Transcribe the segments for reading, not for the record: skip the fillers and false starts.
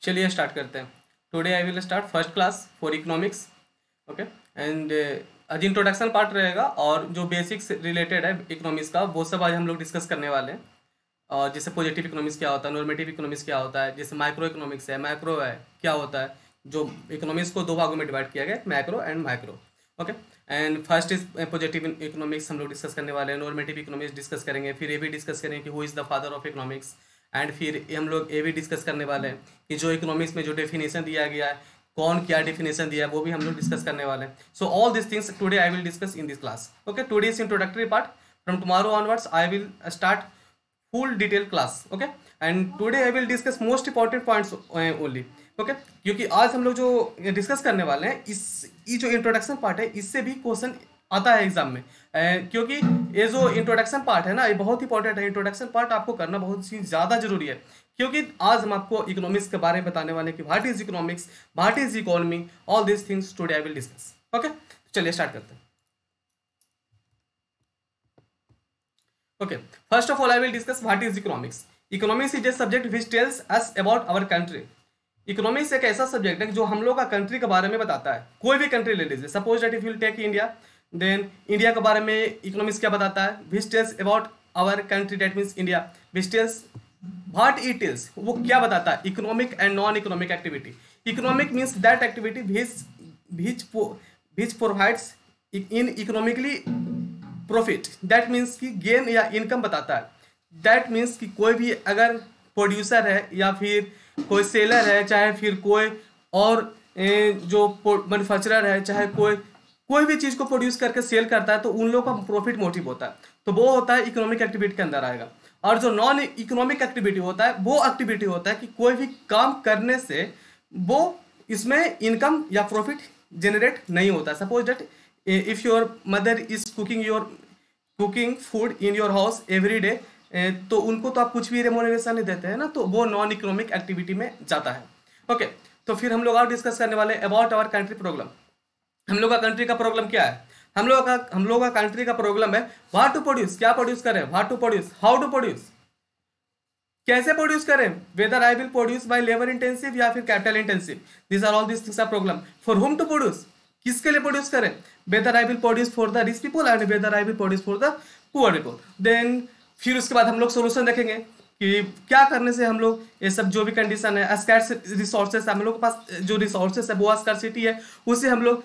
चलिए स्टार्ट करते हैं। Today I will start first class for economics. Okay. And आज इंट्रोडक्शन पार्ट रहेगा और जो बेसिक्स रिलेटेड है इकोनॉमिक्स का वो सब आज हम लोग डिस्कस करने वाले हैं। और जैसे पॉजिटिव इकोनॉमिक्स क्या होता है, नॉर्मेटिव इकोनॉमिक्स क्या होता है, जैसे माइक्रो इकोनॉमिक्स है, मैक्रो है, क्या होता है। जो इकोनॉमिक्स को दो भागों में डिवाइड किया गया, macro and micro. Okay. And first is positive economics हम लोग डिस्कस करने वाले हैं, नॉर्मेटिव इकोनॉमिक्स डिस्कस करेंगे, फिर ये भी डिस्कस करेंगे कि who is the father of economics. And फिर हम लोग ये भी डिस्कस करने वाले हैं कि जो इकोनॉमिक्स में जो डेफिनेशन दिया गया है, कौन क्या डेफिनेशन दिया है, वो भी हम लोग डिस्कस करने वाले हैं। So all this things today I will discuss in this class. Okay, today is introductory part. From tomorrow onwards I will start full detailed class. Okay, and today I will discuss most important points only. Okay, क्योंकि आज हम लोग जो discuss करने वाले हैं इस ये जो इंट्रोडक्शन पार्ट है इससे भी क्वेश्चन आता है एग्जाम में। क्योंकि ये जो इंट्रोडक्शन पार्ट है ना, ये बहुत इंपॉर्टेंट है। इंट्रोडक्शन पार्ट आपको करना बहुत ही ज़्यादा जरूरी है, क्योंकि आज हम आपको इकोनॉमिक्स के बारे में बताने वाले हैं कि what is economics, what is economy, all this things today I will discuss. Okay, चलिए स्टार्ट करते हैं। Okay, first of all, I will discuss what is economics. Economics is a subject which tells us about our country. Economics एक ऐसा subject है जो हम लोग का कंट्री के बारे में बताता है। कोई भी कंट्री ले लीजिए, suppose that if you take India, then India के बारे में इकोनॉमिक्स क्या बताता है, which tells about our country, that means India, which tells what it tells, वो क्या बताता है, economic and non economic activity. Economic means that activity which provides in economically profit, that means कि गेन या income बताता है। That means कि कोई भी अगर प्रोड्यूसर है या फिर कोई सेलर है, चाहे फिर कोई और जो मैन्युफैक्चरर है, चाहे कोई भी चीज़ को प्रोड्यूस करके सेल करता है, तो उन लोगों का प्रॉफिट मोटिव होता है, तो वो होता है इकोनॉमिक एक्टिविटी के अंदर आएगा। और जो नॉन इकोनॉमिक एक्टिविटी होता है वो एक्टिविटी होता है कि कोई भी काम करने से वो इसमें इनकम या प्रॉफिट जनरेट नहीं होता। Suppose that if your mother is cooking food in your house every day, तो उनको तो आप कुछ भी रेमोनेरेशन नहीं देते हैं ना, तो वो नॉन इकोनॉमिक एक्टिविटी में जाता है। ओके, तो फिर हम लोग और डिस्कस करने वाले अबाउट आवर कंट्री प्रॉब्लम। हम लोग का कंट्री का प्रॉब्लम क्या है, हम लोग का कंट्री का प्रॉब्लम है व्हाट टू प्रोड्यूस, क्या प्रोड्यूस करें, what to produce, how to produce, कैसे प्रोड्यूस करें, whether I will produce by labour intensive या फिर capital intensive, this are all this things are problem. For whom to produce, किसके लिए produce करें, whether I will produce for the rich people and whether I will produce for the poor people. Then फिर उसके बाद हम लोग solution देखेंगे कि क्या करने से हम लोग ये सब जो भी कंडीशन है, स्कैर्स रिसोर्सेस, हम लोग के पास जो रिसोर्सेस है वो स्कार्सिटी है, उसे हम लोग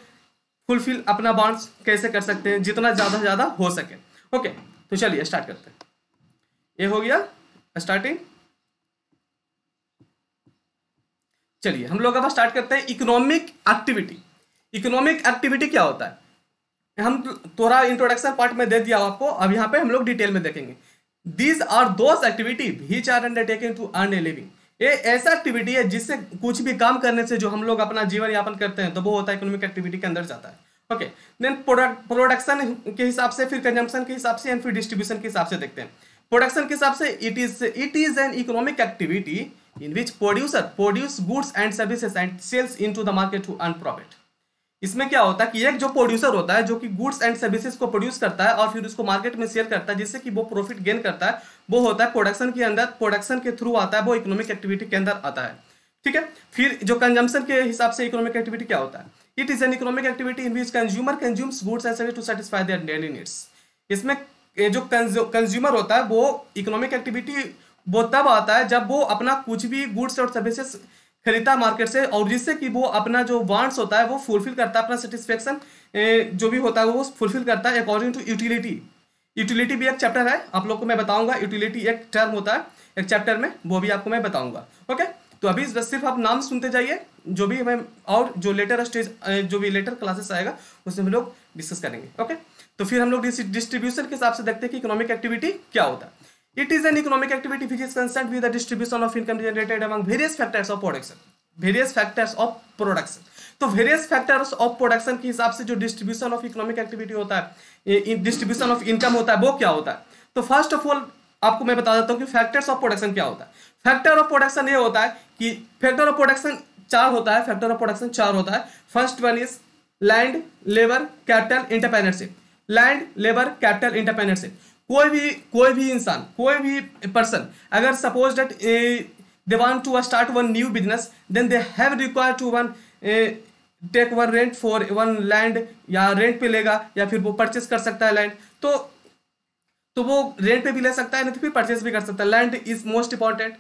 फुलफिल अपना वांट्स कैसे कर सकते हैं, जितना ज़्यादा से ज़्यादा हो सके। ओके, तो चलिए स्टार्ट करते हैं। ये हो गया स्टार्टिंग। चलिए हम लोग अब स्टार्ट करते हैं इकोनॉमिक एक्टिविटी। इकोनॉमिक एक्टिविटी क्या होता है, हम थोड़ा इंट्रोडक्शन पार्ट में दे दिया आपको, अब यहाँ पे हम लोग डिटेल में देखेंगे। These are those activity which are undertaken to earn a living. ये ऐसा एक्टिविटी है जिससे कुछ भी काम करने से जो हम लोग अपना जीवन यापन करते हैं, तो वो होता है इकोनॉमिक एक्टिविटी के अंदर जाता है। ओके, देन प्रोडक्शन के हिसाब से, फिर कंजम्पशन के हिसाब से, एंड फिर डिस्ट्रीब्यूशन के हिसाब से देखते हैं। प्रोडक्शन के हिसाब से it is an economic activity in which producer produce goods and services and sells into the market to earn profit। इसमें क्या होता है कि एक जो प्रोड्यूसर होता है जो कि गुड्स एंड सर्विसेज को प्रोड्यूस करता है और फिर उसको मार्केट में सेल करता है जिससे कि वो प्रॉफिट गेन करता है, वो होता है प्रोडक्शन के अंदर, प्रोडक्शन के थ्रू आता है, वो इकोनॉमिक एक्टिविटी के अंदर आता है। ठीक है, फिर जो कंजम्पशन के हिसाब से इकोनॉमिक एक्टिविटी क्या होता है, it is an economic activity in which consumer consumes goods and service to satisfy their daily needs. इसमें जो कंज्यूमर होता है वो इकोनॉमिक एक्टिविटी वो तब आता है जब वो अपना कुछ भी गुड्स और सर्विसेज खरीदता मार्केट से, और जिससे कि वो अपना जो वांट्स होता है वो फुलफिल करता है, अपना सेटिस्फेक्शन जो भी होता है वो फुलफिल करता है अकॉर्डिंग टू यूटिलिटी। यूटिलिटी भी एक चैप्टर है, आप लोग को मैं बताऊंगा। यूटिलिटी एक टर्म होता है एक चैप्टर में, वो भी आपको मैं बताऊंगा। ओके, तो अभी बस सिर्फ आप नाम सुनते जाइए, जो भी मैं और जो लेटर स्टेज जो भी लेटर क्लासेस आएगा उसमें हम लोग डिस्कस करेंगे। ओके, तो फिर हम लोग डिस्ट्रीब्यूशन के हिसाब से देखते हैं कि इकोनॉमिक एक्टिविटी क्या होता है। It is an economic activity which is concerned with the distribution of income generated among various factors of production. Various factors of production. तो various factors of production के हिसाब से जो distribution of economic activity होता है, distribution of income होता है, वो क्या होता है। तो first of all आपको मैं बता देता हूँ कि factors of production क्या होता है। Factor of production ये होता है कि factor of production चार होता है, factor of production चार होता है। First one is land, labor, capital, entrepreneurship. Land, labor, capital, entrepreneurship। कोई भी इंसान, कोई भी पर्सन अगर suppose that they want to start one new business, then they have required to one take one rent for one land, या rent पे लेगा या फिर वो परचेस कर सकता है लैंड, तो वो रेंट पे भी ले सकता है, नहीं तो फिर परचेस भी कर सकता है। लैंड इज मोस्ट इंपॉर्टेंट,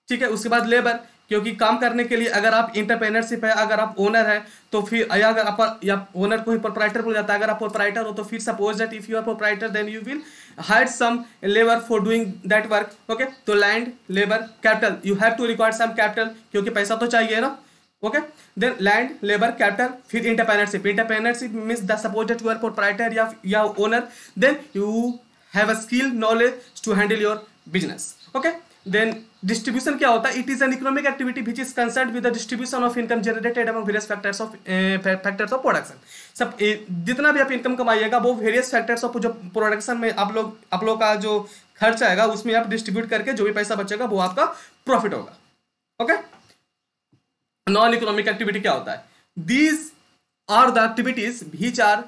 ठीक है। उसके बाद लेबर, क्योंकि काम करने के लिए अगर आप इंटरप्रेन्योरशिप है, अगर आप ओनर है तो फिर, या अगर आप या ओनर को ही प्रोप्राइटर बोला जाता है, अगर आप प्रोप्राइटर हो तो फिर suppose that if you are proprietor then you will hire some labour for doing that work, okay. तो land, labour, capital, you have to require some capital, क्योंकि पैसा तो चाहिए ना, okay. Then land, labour, capital, फिर entrepreneurship. Entrepreneurship means the suppose that you are proprietor या owner, then you have a skill knowledge to handle your business, okay. Then distribution क्या होता है? It is an economic activity which is concerned with the distribution of income generated among various factors of production. सब जितना भी आप income कमाइएगा वो various factors of जो production में आप लोग का जो खर्च आएगा उसमें आप डिस्ट्रीब्यूट करके जो भी पैसा बचेगा वो आपका प्रॉफिट होगा, ओके। नॉन इकोनॉमिक एक्टिविटी क्या होता है? These are the activities which are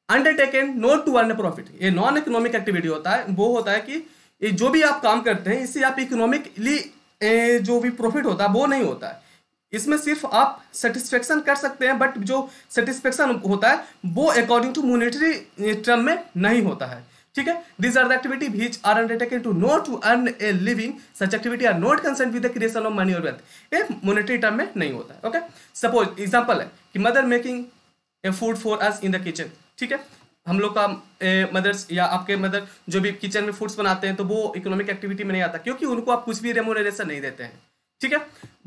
undertaken not to earn profit. ये नॉन इकोनॉमिक एक्टिविटी होता है, वो होता है कि जो भी आप काम करते हैं इससे आप इकोनॉमिकली जो भी प्रॉफिट होता है वो नहीं होता है। इसमें सिर्फ आप सेटिस्फेक्शन कर सकते हैं, बट जो सेटिस्फेक्शन होता है वो अकॉर्डिंग टू मॉनेटरी टर्म में नहीं होता है, ठीक है। This are the activity which are undertaken to not to earn a living. Such activity are not concern with the creation of money और वेल्थ। ये मॉनेटरी टर्म में नहीं होता है, ओके। सपोज एग्जांपल है कि mother making a food for us in the kitchen, ठीक है। हम लोग का मदर्स या आपके मदर जो भी किचन में फूड्स बनाते हैं तो वो इकोनॉमिक एक्टिविटी में नहीं आता, क्योंकि उनको आप कुछ भी रेम्यूनरेशन नहीं देते हैं, ठीक है।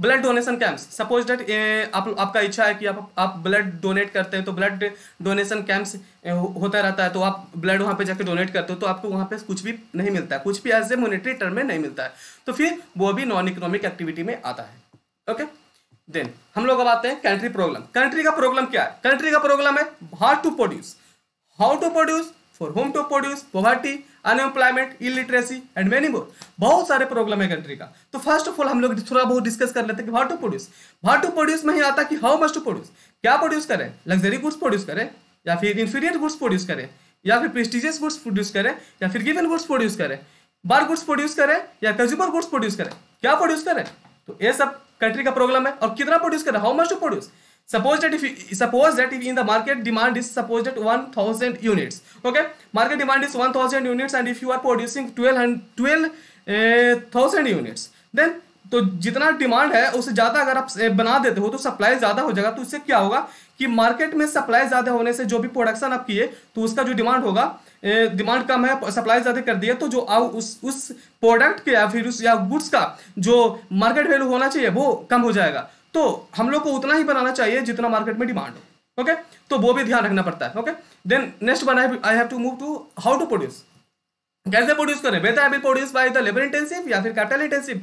Blood donation camps, suppose that आपका इच्छा है कि आप ब्लड डोनेट करते हैं, तो ब्लड डोनेशन कैंप्स होता रहता है, तो आप ब्लड वहाँ पे जाके डोनेट करते हो तो आपको वहाँ पे कुछ भी नहीं मिलता है, कुछ भी एज ए मॉनेटरी टर्म में नहीं मिलता है, तो फिर वो भी नॉन इकोनॉमिक एक्टिविटी में आता है, ओके। देन हम लोग अब आते हैं कंट्री प्रॉब्लम। कंट्री का प्रॉब्लम क्या है? कंट्री का प्रॉब्लम है how to produce, how to produce, for whom to produce, poverty, unemployment, illiteracy and many more. बहुत सारे प्रॉब्लम है कंट्री का। तो फर्स्ट ऑफ ऑल हम लोग थोड़ा बहुत डिस्कस कर लेते हैं कि how to produce. How to produce में ही आता कि हाउ मच टू प्रोड्यूस, क्या प्रोड्यूस करें, लग्जरी गुड्स प्रोड्यूस करें या फिर इंफीरियर गुड्स प्रोड्यूस करें या फिर प्रेस्टिजियस गुड्स प्रोड्यूस करें या फिर गिवन गुड्स प्रोड्यूस करें, बार गुड्स प्रोड्यूस करें या कंज्यूमर गुड्स प्रोड्यूस करें, क्या प्रोड्यूस करें। तो ये सब कंट्री का प्रॉब्लम है। और कितना प्रोड्यूस करें, how much to produce. Suppose that if in the market demand is suppose that 1000 units, okay, market demand is 1000 units and if you are producing 12,000 units, then तो जितना डिमांड है उससे ज्यादा अगर आप बना देते हो तो सप्लाई ज्यादा हो जाएगा। तो इससे क्या होगा कि मार्केट में सप्लाई ज्यादा होने से जो भी प्रोडक्शन आप किए तो उसका जो डिमांड होगा, डिमांड कम है, सप्लाई ज्यादा कर दिया, तो जो उस प्रोडक्ट के या फिर उस या गुड्स का जो मार्केट वैल्यू होना चाहिए वो कम हो जाएगा। तो हम लोग को उतना ही बनाना चाहिए जितना मार्केट में डिमांड हो, ओके। तो वो भी ध्यान रखना पड़ता है, okay. Then next one I have to move to how to produce. कैसे प्रोड्यूस करें? Whether I will produce by the labour intensive या फिर कैपिटल इंटेंसिव।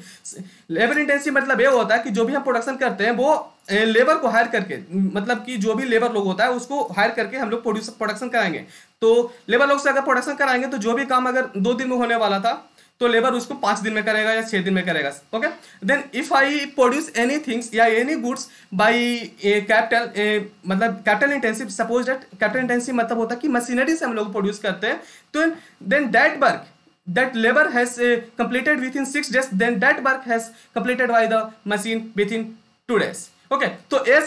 लेबर इंटेंसिव मतलब ये होता है कि जो भी हम प्रोडक्शन करते हैं वो लेबर को हायर करके, मतलब कि जो भी लेबर लोग होता है उसको हायर करके हम लोग प्रोडक्शन कराएंगे। तो लेबर लोग से अगर प्रोडक्शन कराएंगे तो जो भी काम अगर 2 दिन में होने वाला था तो लेबर उसको 5 दिन में करेगा या 6 दिन में करेगा, okay. Then if I produce any things या एनी गुड्स बाय कैपिटल, मतलब capital intensive, suppose that capital intensive मतलब होता है कि मशीनरी से हम लोग प्रोड्यूस करते हैं, तो then that work that labor has completed within 6 days, then that work has completed by the machine within 2 days, okay। तो ये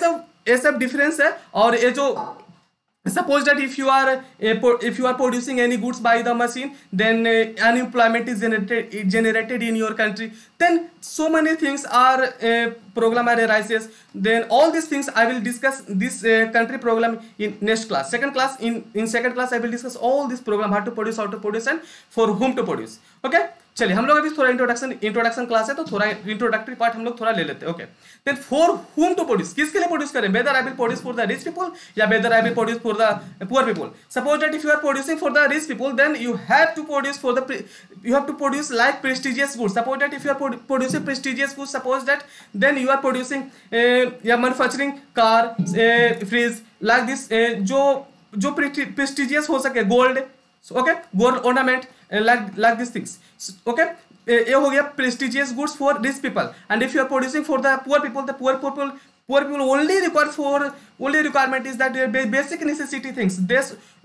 सब डिफरेंस है। और ये जो suppose that if you are producing any goods by the machine, then unemployment is generated in your country, then so many things are problem arises. Then all these things I will discuss this country problem in next class. In second class I will discuss all this program, how to produce and for whom to produce, okay। चलिए हम लोग अभी थोड़ा introduction class है तो थोड़ा introductory part हम लोग थोड़ा ले लेते हैं, okay. Then for whom to produce, किसके लिए प्रोड्यूस करें? Whether I will produce for the rich people या whether I will produce for the poor people. Suppose that if you are producing for the rich people then you have to produce like prestigious goods. Suppose that if you are producing prestigious goods, suppose that then you are producing या manufacturing car, fridge, like this, जो prestigious हो सके, gold, okay, gold ornament, like these things, okay। ये हो गया prestigious goods for rich people, and if you are producing for the poor people, the poor people only requirement is that basic necessity things,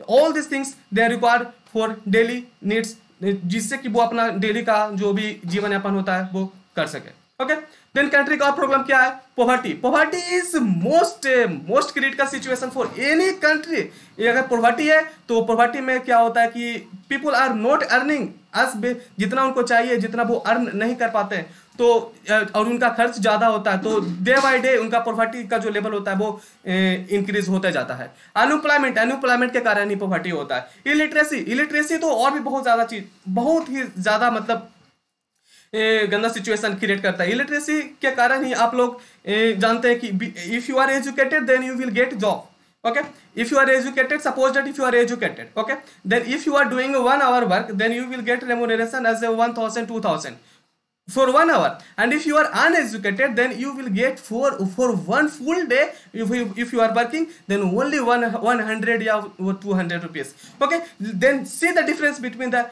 all these things they are required for daily needs, जिससे कि वो अपना daily का जो भी जीवन यापन होता है वो कर सके, ओके। देन कंट्री का और प्रॉब्लम क्या है? Poverty. Poverty is most critical situation for any country. अगर पॉवर्टी है तो पॉवर्टी में क्या होता है कि people are not earning as जितना उनको चाहिए, जितना वो अर्न नहीं कर पाते हैं, तो और उनका खर्च ज़्यादा होता है, तो डे बाय डे उनका पॉवर्टी का जो लेवल होता है वो इंक्रीज होते जाता है। अनएम्प्लॉयमेंट के कारण ही पॉवर्टी होता है। इलिटरेसी तो और भी बहुत ज़्यादा चीज, बहुत ही ज़्यादा मतलब गंदा सिचुएशन क्रिएट करता है। इलिटरेसी के कारण ही आप लोग जानते हैं कि if you are educated then you will get job. Okay, if you are educated, suppose that if you are educated, okay, then if you are doing 1 hour work, then you will get remuneration as a 1000 2000 for 1 hour. And if you are uneducated, then you will get for one full day, if you are working, then only 100 or 200 rupees. Okay, then see the difference between the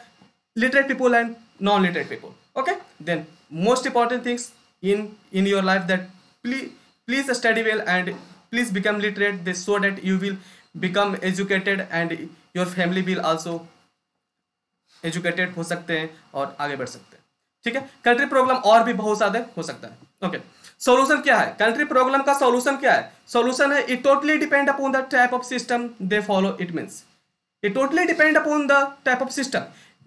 literate people and non-literate people. Okay, then most important things in your life, that please study well and please become literate, this so that you will become educated and your family will also educated हो सकते हैं और आगे बढ़ सकते हैं। ठीक है, कंट्री प्रॉब्लम और भी बहुत ज्यादा हो सकता है। ओके, सॉल्यूशन क्या है? कंट्री प्रॉब्लम का सॉल्यूशन क्या है? सॉल्यूशन है it totally depend upon the type of system they follow. It means it totally depend upon the type of system.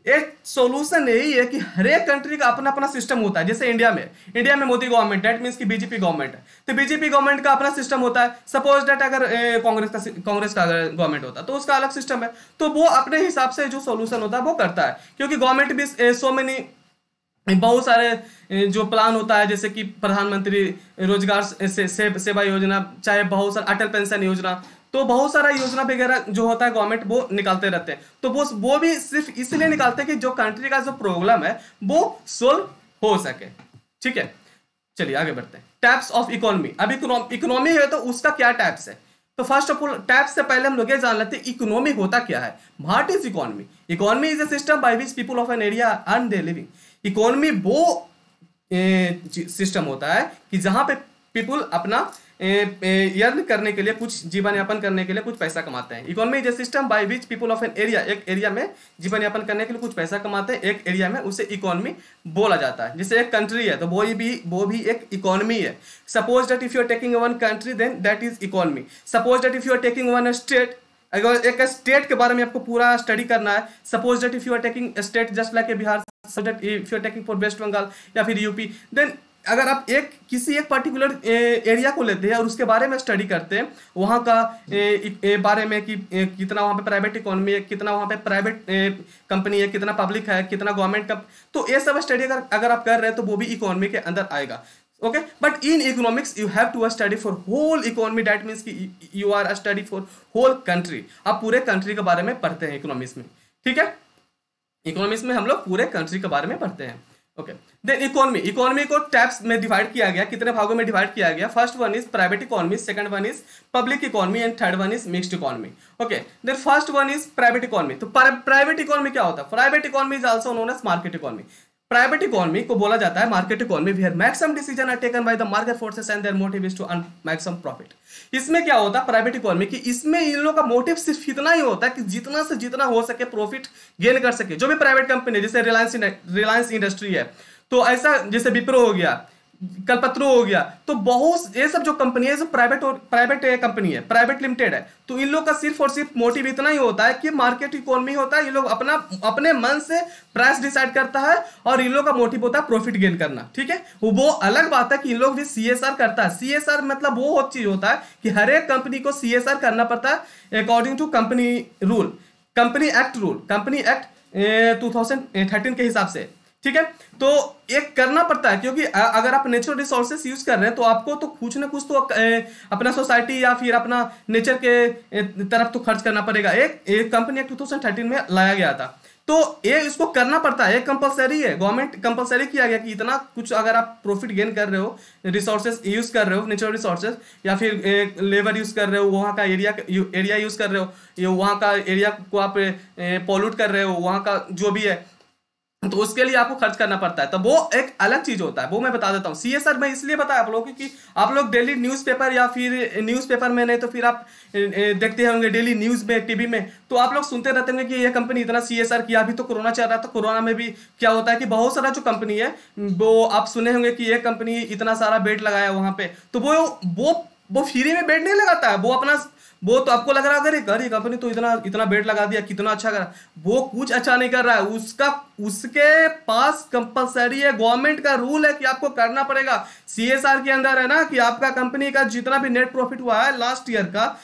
एक सॉल्यूशन यही है कि हर एक कंट्री का अपना अपना सिस्टम होता है। जैसे इंडिया में मोदी गवर्नमेंट, दैट मींस कि बीजेपी गवर्नमेंट है, तो बीजेपी गवर्नमेंट का अपना सिस्टम होता है। सपोज दैट अगर कांग्रेस का गवर्नमेंट होता है तो उसका अलग सिस्टम है, तो वो अपने हिसाब से जो सॉल्यूशन होता है वो करता है, क्योंकि गवर्नमेंट भी सो मेनी बहुत सारे जो प्लान होता है, जैसे कि प्रधानमंत्री रोजगार सेवा योजना, चाहे बहुत सारा अटल पेंशन योजना, तो बहुत सारा योजना वगैरह जो होता है गवर्नमेंट वो निकालते रहते हैं। तो वो भी सिर्फ इसलिए निकालते हैं कि जो कंट्री का जो प्रॉब्लम है वो सोल्व हो सके। ठीक है, चलिए आगे बढ़ते हैं। Types of economy. अब इकोनॉमी है तो उसका क्या टाइप्स है? तो फर्स्ट ऑफ ऑल टाइप्स से पहले हम लोग ये जान लेते हैं इकोनॉमी होता क्या है। What is economy? Economy is a system by which people of an area earn their living. Economy वो सिस्टम होता है कि जहां पे पीपल अपना अर्न करने के लिए, कुछ जीवन यापन करने के लिए कुछ पैसा कमाते हैं। Economy is a system by which people of an area, एक एरिया में जीवन यापन करने के लिए कुछ पैसा कमाते हैं एक एरिया में, उसे इकोनॉमी बोला जाता है। जैसे एक कंट्री है तो वो भी एक इकोनॉमी है। Suppose that if you are taking one country then that is economy. Suppose that if you are taking one state, अगर एक स्टेट के बारे में आपको पूरा स्टडी करना है, suppose that if you are taking state just like a Bihar, so that if you are taking for West Bengal या फिर यूपी, देन अगर आप किसी एक पर्टिकुलर एरिया को लेते हैं और उसके बारे में स्टडी करते हैं, वहाँ का बारे में कि कितना वहाँ पे प्राइवेट इकोनॉमी है, कितना वहाँ पे प्राइवेट कंपनी है, कितना पब्लिक है, कितना गवर्नमेंट का, तो ये सब स्टडी अगर आप कर रहे हैं तो वो भी इकोनॉमी के अंदर आएगा। Okay, but in economics you have to study for whole economy, that means कि you are study for whole country. आप पूरे कंट्री के बारे में पढ़ते हैं इकोनॉमिक्स में। ठीक है, इकोनॉमिक्स में हम लोग पूरे कंट्री के बारे में पढ़ते हैं। ओके, देन इकोनॉमी को टाइप्स में डिवाइड किया गया, कितने भागों में डिवाइड किया गया? First one is private economy, second one is public economy and third one is mixed economy. Okay, then first one is private economy. तो प्राइवेट इकोनॉमी क्या होता है? Private economy is also known as market economy. Private economy को बोला जाता है market economy, where maximum decision are taken by the market forces and their motive is to earn maximum profit. इसमें क्या होता है प्राइवेट इकोनॉमी की, इसमें इन लोगों का मोटिव सिर्फ इतना ही होता है कि जितना से जितना हो सके प्रॉफिट गेन कर सके। जो भी प्राइवेट कंपनी, जैसे रिलायंस इंडस्ट्री है, तो ऐसा जैसे विप्रो हो गया, कल्पत्रू हो गया, तो बहुत ये सब जो कंपनी है, जो प्राइवेट कंपनी है, प्राइवेट लिमिटेड है, तो इन लोग का सिर्फ और सिर्फ मोटिव इतना ही होता है कि मार्केट इकोनॉमी होता है, ये लोग अपने मन से प्राइस डिसाइड करता है और इन लोग का मोटिव होता है प्रॉफिट गेन करना। ठीक है, वो अलग बात है कि इन लोग भी सीएसआर करता है। सीएसआर मतलब वो चीज होता है कि हर एक कंपनी को सीएसआर करना पड़ता है अकॉर्डिंग टू कंपनी एक्ट 2013 के हिसाब से। ठीक है, तो एक करना पड़ता है, क्योंकि अगर आप नेचुरल रिसोर्सेस यूज कर रहे हैं तो आपको तो कुछ ना कुछ तो अपना सोसाइटी या फिर अपना नेचर के तरफ तो खर्च करना पड़ेगा। एक कंपनी एक्ट 2013 में लाया गया था, तो ये इसको करना पड़ता है, ये कंपलसरी है। गवर्नमेंट कंपलसरी किया गया कि इतना कुछ अगर आप प्रॉफिट गेन कर रहे हो, रिसोर्सेज यूज कर रहे हो, नेचुरल रिसोर्सेज या फिर लेबर यूज कर रहे हो, वहाँ का एरिया यूज कर रहे हो, वहाँ का एरिया को आप पॉल्यूट कर रहे हो, वहाँ का जो भी है तो उसके लिए आपको खर्च करना पड़ता है, तो वो एक अलग चीज होता है, वो मैं बता देता हूँ। सीएसआर मैं इसलिए बताया आप लोगों को कि आप लोग डेली न्यूज़पेपर या फिर न्यूज़पेपर में नहीं तो फिर आप देखते होंगे डेली न्यूज़ में, टीवी में, तो आप लोग सुनते रहते होंगे कि ये कंपनी इतना सीएसआर किया। अभी तो कोरोना चल रहा था, कोरोना में भी क्या होता है कि बहुत सारा जो कंपनी है वो आप सुने होंगे कि ये कंपनी इतना सारा बेड लगाया वहां पे, तो वो फ्री में बेड नहीं लगाता है, वो अपना, वो तो आपको लग रहा है अरे कंपनी तो इतना इतना बेड लगा दिया, कितना अच्छा करा, वो कुछ अच्छा नहीं कर रहा है। उसका उसके पास कंपलसरी है, गवर्नमेंट का रूल है कि आपको करना पड़ेगा। सीएसआर के अंदर है ना कि आपका कंपनी का जितना भी नेट प्रॉफिट हुआ है लास्ट ईयर का,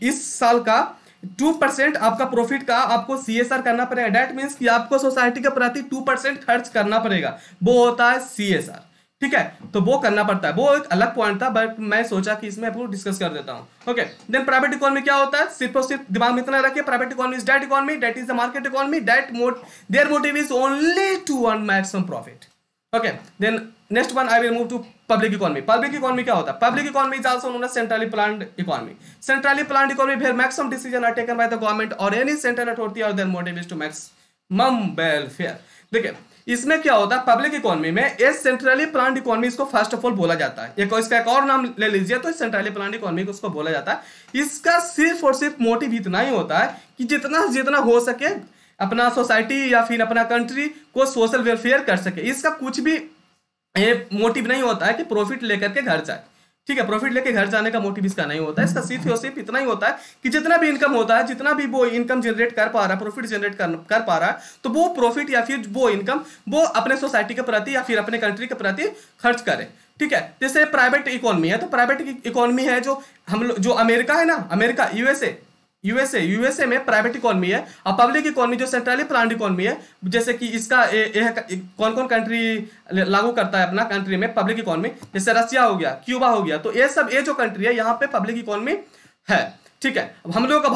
इस साल का 2% आपका प्रॉफिट का आपको सीएसआर करना पड़ेगा। डेट मीन्स कि आपको सोसाइटी के प्रति 2% खर्च करना पड़ेगा, वो होता है सीएसआर। ठीक है, तो वो करना पड़ता है, वो एक अलग पॉइंट था, बट मैं सोचा कि इसमें आपको डिस्कस कर देता हूं। ओके, देन प्राइवेट इकोनॉमी क्या होता है, सिर्फ और सिर्फ दिमाग में इतना रखिए, private economy is that economy that is the market economy that their motive is only to earn maximum profit. Okay, then next one I will move to public economy. Public economy क्या होता है, public economy is also known as centrally planned economy. Centrally planned economy where maximum decision are taken by the government और any central authority और their motive is to maximum welfare. देखिए इसमें क्या होता है, पब्लिक इकोनॉमी में ए centrally planned economy इसको first of all बोला जाता है। इसका एक और नाम ले लीजिए तो सेंट्रली प्लान्ड इकोनॉमी को उसको बोला जाता है। इसका सिर्फ और सिर्फ मोटिव इतना ही होता है कि जितना जितना हो सके अपना सोसाइटी या फिर अपना कंट्री को सोशल वेलफेयर कर सके। इसका कुछ भी मोटिव नहीं होता है कि प्रॉफिट लेकर के घर जाए। ठीक है, प्रॉफिट लेके घर जाने का मोटिव इसका नहीं होता है। इसका सिर्फ और सिर्फ इतना ही होता है कि जितना भी इनकम होता है, जितना भी वो इनकम जनरेट कर पा रहा है, प्रॉफिट जनरेट कर पा रहा है, तो वो प्रॉफिट या फिर वो इनकम वो अपने सोसाइटी के प्रति या फिर अपने कंट्री के प्रति खर्च करे। ठीक है, जैसे प्राइवेट इकोनॉमी है, तो प्राइवेट इकोनॉमी है जो जो अमेरिका है ना, अमेरिका यूएसए में प्राइवेट इकोनॉमी है। और पब्लिक इकोनॉमी जो सेंट्रली प्लान्ड इकोनॉमी है, जैसे कि इसका कौन कौन कंट्री लागू करता है अपना कंट्री में पब्लिक इकोनॉमी, जैसे रशिया हो गया, क्यूबा हो गया, तो ये सब ये जो कंट्री है यहाँ पे पब्लिक इकोनॉमी है। ठीक है, अब हम लोग का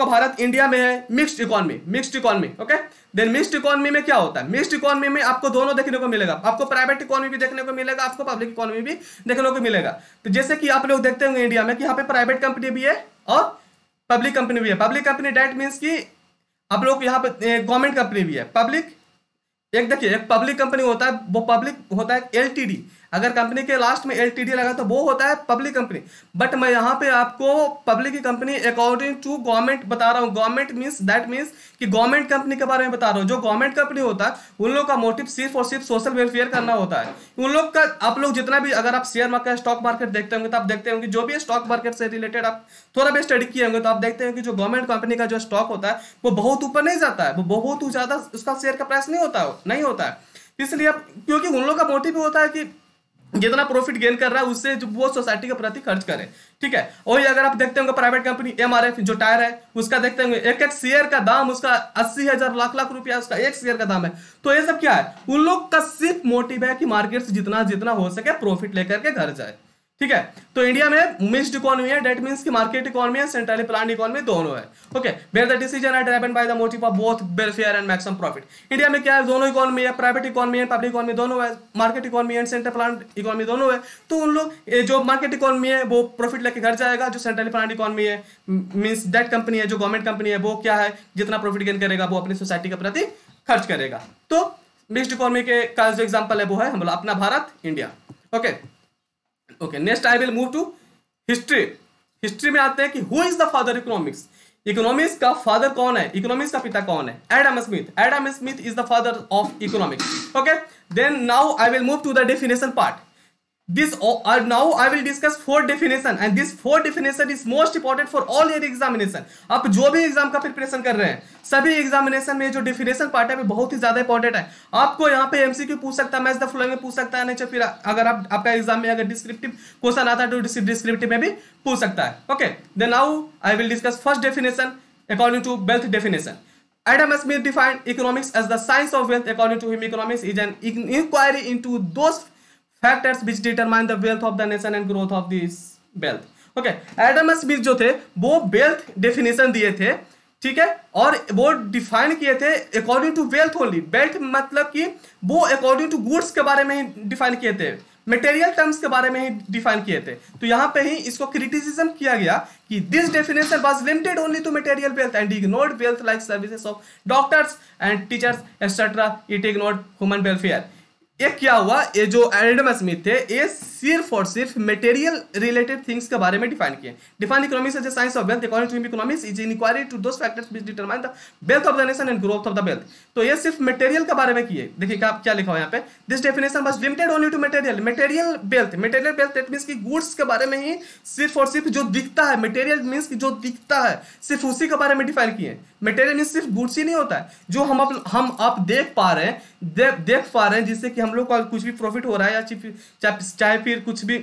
भारत इंडिया में है mixed economy. Okay, then mixed economy में क्या होता है, मिक्स्ड इकोनॉमी में आपको दोनों देखने को मिलेगा, आपको प्राइवेट इकोनॉमी भी देखने को मिलेगा, आपको पब्लिक इकोनॉमी भी देखने को मिलेगा। तो जैसे कि आप लोग देखते होंगे इंडिया में कि यहाँ पे प्राइवेट कंपनी भी है और पब्लिक कंपनी भी है। पब्लिक कंपनी डेट मीन्स कि आप लोग यहाँ पे गवर्नमेंट कंपनी भी है। पब्लिक एक देखिए, एक पब्लिक कंपनी होता है, वो पब्लिक होता है एलटीडी, अगर कंपनी के लास्ट में एलटीडी लगा तो वो होता है पब्लिक कंपनी। बट मैं यहाँ पे आपको पब्लिक की कंपनी अकॉर्डिंग टू गवर्नमेंट बता रहा हूँ। गवर्नमेंट मीन्स दैट मीन्स कि गवर्नमेंट कंपनी के बारे में बता रहा हूँ। जो गवर्नमेंट कंपनी होता है उन लोग का मोटिव सिर्फ और सिर्फ सोशल वेलफेयर करना होता है। उन लोग का, आप लोग जितना भी अगर आप शेयर मार्केट स्टॉक मार्केट देखते होंगे तो आप देखते होंगे जो भी स्टॉक मार्केट से रिलेटेड आप थोड़ा भी स्टडी किए होंगे तो आप देखते हैं कि जो गवर्नमेंट कंपनी का जो स्टॉक होता है वो बहुत ऊपर नहीं जाता है, वो बहुत ज्यादा उसका शेयर का प्राइस नहीं होता है। इसलिए क्योंकि उन लोग का मोटिव होता है कि जितना प्रॉफिट गेन कर रहा है उससे जो वो सोसाइटी के प्रति खर्च करे। ठीक है, वही अगर आप देखते होंगे प्राइवेट कंपनी एमआरएफ जो टायर है उसका देखते होंगे एक एक शेयर का दाम उसका 80,000 लाख रुपया उसका एक शेयर का दाम है। तो ये सब क्या है, उन लोग का सिर्फ मोटिव है कि मार्केट से जितना जितना हो सके प्रॉफिट लेकर के घर जाए। ठीक है, तो इंडिया में मिक्स्ड इकोनॉमी है, दैट मींस कि मार्केट इकोनॉमी है, सेंट्रली प्लान्ड इकोनॉमी दोनों है। Okay, where the decision are driven by the motive of both welfare and maximum profit. India में क्या है, दोनों इकोनॉमी है, private economy and public economy दोनों है, market economy and central planned economy दोनों है। तो उन लोग जो मार्केट इकोनॉमी है वो प्रॉफिट लेके घर जाएगा, जो सेंट्रली प्लान्ड इकोनॉमी है मींस दैट कंपनी है जो गवर्नमेंट कंपनी है वो क्या है, जितना प्रॉफिट गेन करेगा वो अपनी सोसाइटी के प्रति खर्च करेगा। तो मिक्स्ड इकोनॉमी के का जो एग्जाम्पल है वो है हम लोग अपना Bharat India. Okay, next I will move to history में आते हैं कि who is the father economics. Economics का फादर कौन है, इकोनॉमिक्स का पिता कौन है, Adam Smith is the father of economics. Okay, then now I will move to the definition part. Now I will discuss 4 definition and this 4 definition is most important for all your examination। आप जो भी exam का preparation कर रहे हैं सभी examination में जो डेफिनेशन पार्ट है वो बहुत ही ज्यादा इंपॉर्टेंट है। आपको यहाँ पे एमसीक्यू पूछ सकता है, मैच द फ्लोइंग में पूछ सकता है, नहीं तो फिर अगर आपका एग्जाम में अगर डिस्क्रिप्टिव क्वेश्चन आता है तो डिस्क्रिप्टिव में भी पूछ सकता है। Okay, then now I will discuss first definition according to wealth definition. Adam Smith defined economics as the science of wealth. According to him, economics is an inquiry into those factors which determine the wealth of the nation and growth of this wealth। Okay, Adam Smith जो थे वो wealth definition दिए थे, ठीक है, और वो define किए थे according to wealth only. Wealth मतलब कि वो अकॉर्डिंग टू गुड्स के बारे में ही डिफाइन किए थे, मटेरियल टर्म्स के बारे में ही डिफाइन किए थे। तो यहां पे ही इसको क्रिटिसिज्म किया गया कि this definition was limited only to material wealth and ignored wealth like services of doctors and teachers etcetera, it ignored human welfare. ये क्या हुआ, ये जो एडम स्मिथ थे ये सिर्फ और सिर्फ मटेरियल रिलेटेड थिंग्स के बारे में डिफाइन किए। Define economics as a science of wealth according to him economics is in inquiry to those factors which determine the wealth of the nation and growth of the wealth. तो ये सिर्फ material के बारे में किए। देखिए क्या लिखा हुआ यहाँ पे, this definition was limited only to material wealth that means कि गुड्स के बारे में ही सिर्फ और सिर्फ जो दिखता है, मटेरियल मींस कि जो दिखता है सिर्फ उसी के बारे में डिफाइन किए। मटेरियल मींस सिर्फ गुड्स ही नहीं होता है जो हम आप देख पा रहे हैं जिससे कि हम लोग को कुछ भी प्रॉफिट हो रहा है या चाहे फिर कुछ भी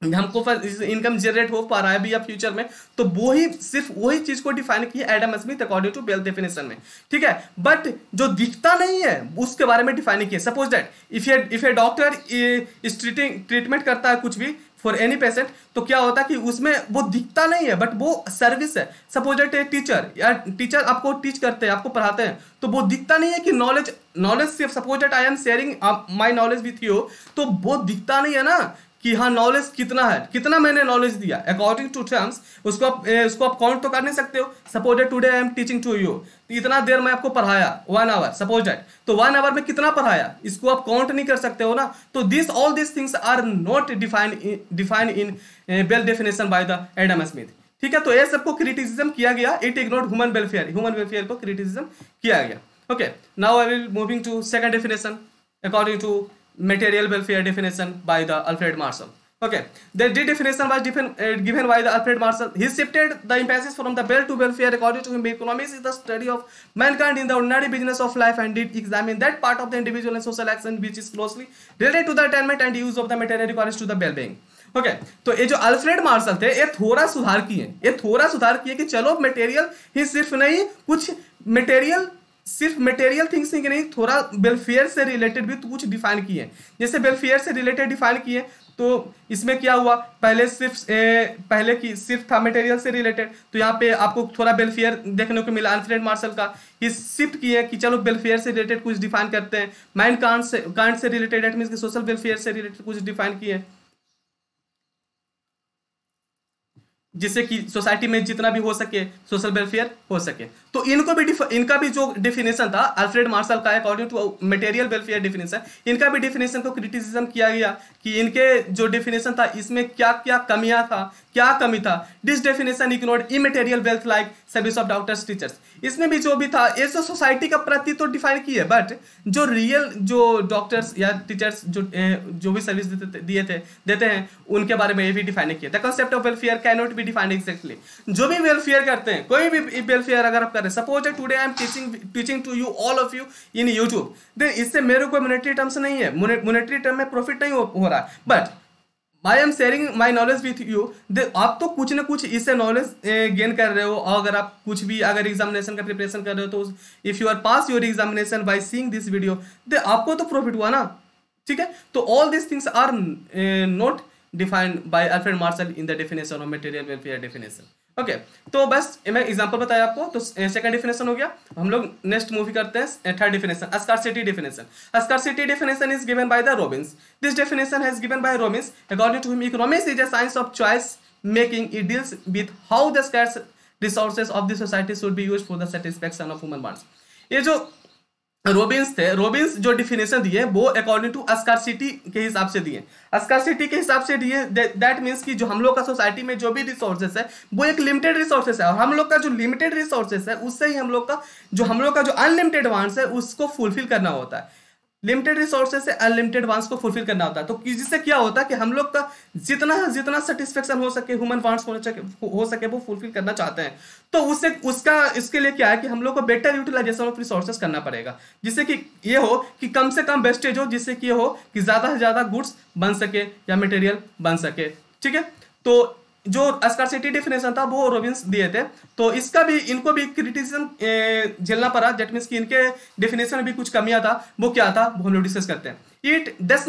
हमको इनकम जनरेट हो पा रहा है अभी या फ्यूचर में, तो वो ही सिर्फ वही चीज को डिफाइन किया Adam Smith according to wealth definition में, ठीक है। बट जो दिखता नहीं है उसके बारे में डिफाइन किया। Suppose that if A doctor is treatment करता है कुछ भी फॉर एनी पेशेंट, तो क्या होता है कि उसमें वो दिखता नहीं है बट वो सर्विस है। सपोज दैट ए टीचर आपको टीच करते हैं, आपको पढ़ाते हैं, तो वो दिखता नहीं है कि नॉलेज सिर्फ suppose that I am sharing my knowledge with you, तो वो दिखता नहीं है ना कि हाँ नॉलेज कितना है, कितना मैंने नॉलेज दिया अकॉर्डिंग टू टर्म्स, उसको आप काउंट तो कर नहीं सकते हो। Suppose that today I am teaching to you, इतना देर मैं आपको पढ़ाया 1 आवर, सपोज दैट, तो 1 आवर में कितना पढ़ाया इसको आप काउंट नहीं कर सकते हो ना। तो all this things are not define in wealth definition by the Adam Smith, ठीक है। तो ये सबको क्रिटिसिज्म किया गया, इट इग्नोर्ड ह्यूमन वेलफेयर को क्रिटिसिज्म किया गया। Okay, now I will moving to second definition according to material welfare definition by the Alfred Marshall. Okay, the definition was given by the Alfred Marshall. He shifted the emphasis from the wealth to welfare. According to him, economics is the study of mankind in the ordinary business of life and did examine that part of the individual and social action which is closely related to the attainment and use of the material requirements to the well-being. Okay, तो ये जो Alfred Marshall थे ये थोड़ा सुधार किए कि चलो मटेरियल ही सिर्फ नहीं, कुछ सिर्फ मटेरियल थिंग्स ही नहीं, थोड़ा वेलफेयर से रिलेटेड भी तो कुछ डिफाइन किए। जैसे वेलफेयर से रिलेटेड डिफाइन किए तो इसमें क्या हुआ, पहले सिर्फ था मटेरियल से रिलेटेड, तो यहाँ पे आपको थोड़ा वेलफेयर देखने को मिला अल्फ्रेड मार्शल का। ये शिफ्ट किए कि चलो वेलफेयर से रिलेटेड कुछ डिफाइन करते हैं, माइंड कांड से related that means social welfare से रिलेटेड कुछ डिफाइन किए, जिससे कि सोसाइटी में जितना भी हो सके सोशल वेलफेयर हो सके। तो इनका भी जो डेफिनेशन था अल्फ्रेड मार्शल का according to material welfare definition, इनका भी डेफिनेशन को क्रिटिसिज्म किया गया कि इनके जो डेफिनेशन था इसमें क्या कमी था। This definition ignored immaterial wealth like service of doctors teachers. इसमें भी जो भी था ये तो सोसाइटी का प्रति तो डिफाइन की है, बट जो रियल जो डॉक्टर्स या टीचर्स जो भी सर्विस देते हैं उनके बारे में ये भी डिफाइन किया। The concept of welfare can not be defined exactly. जो भी वेलफेयर करते हैं, कोई भी वेलफेयर अगर आप कर रहे हैं, suppose today I am teaching to you all of you in YouTube, then इससे मेरे को मॉनेटरी टर्म्स नहीं है, मॉनेटरी टर्म में प्रॉफिट नहीं हो रहा है, but I am sharing my knowledge with you. आप तो कुछ ना कुछ इससे नॉलेज गेन कर रहे हो। अगर आप कुछ भी अगर एग्जामिनेशन का प्रिपरेशन कर रहे हो तो if you are pass your examination by seeing this video, आपको तो प्रॉफिट हुआ ना, ठीक है। तो all this things are not defined by Alfred Marshall in the definition of material welfare definition. Okay, तो बस मैं एग्जांपल बताया आपको। तो सेकंड डेफिनेशन हो गया, हम लोग नेक्स्ट मूवी करते हैं third definition, scarcity definition. Scarcity definition is given by the Robbins. This definition has given by Robbins. According to him economics is a science of choice making. It deals with how the scarce resources of the society should be used for the satisfaction of human wants. ये जो Robins जो definition दिए वो according to scarcity के हिसाब से दिए। Scarcity के हिसाब से दिए दैट मींस कि जो हम लोग का सोसाइटी में जो भी रिसोर्सेस है वो एक लिमिटेड रिसोर्सेस है, और हम लोग का जो लिमिटेड रिसोर्सेस है उससे ही हम लोग का जो अनलिमिटेड वांट्स है उसको फुलफिल करना होता है। लिमिटेड रिसोर्सेज से अनलिमिटेड वांट्स को फुलफिल करना होता है। तो जिससे क्या होता है कि हम लोग का जितना सेटिस्फेक्शन हो सके, ह्यूमन वांट्स हो सके वो फुलफिल करना चाहते हैं। तो इसके लिए क्या है कि हम लोग को बेटर यूटिलाइजेशन ऑफ रिसोर्सेज करना पड़ेगा, जिससे कि ये हो कि कम से कम वेस्टेज हो, जिससे कि ये हो कि ज्यादा से ज्यादा गुड्स बन सके या मटेरियल बन सके, ठीक है। तो जो स्कार्सिटी डेफिनेशन था वो रॉबिन्स दिए थे, तो इनको भी क्रिटिसिज्म झेलना पड़ा। दैट मींस कि इनके डेफिनेशन में भी कुछ कमियां था। वो क्या था वो हम लोग डिस्कस करते हैं। It does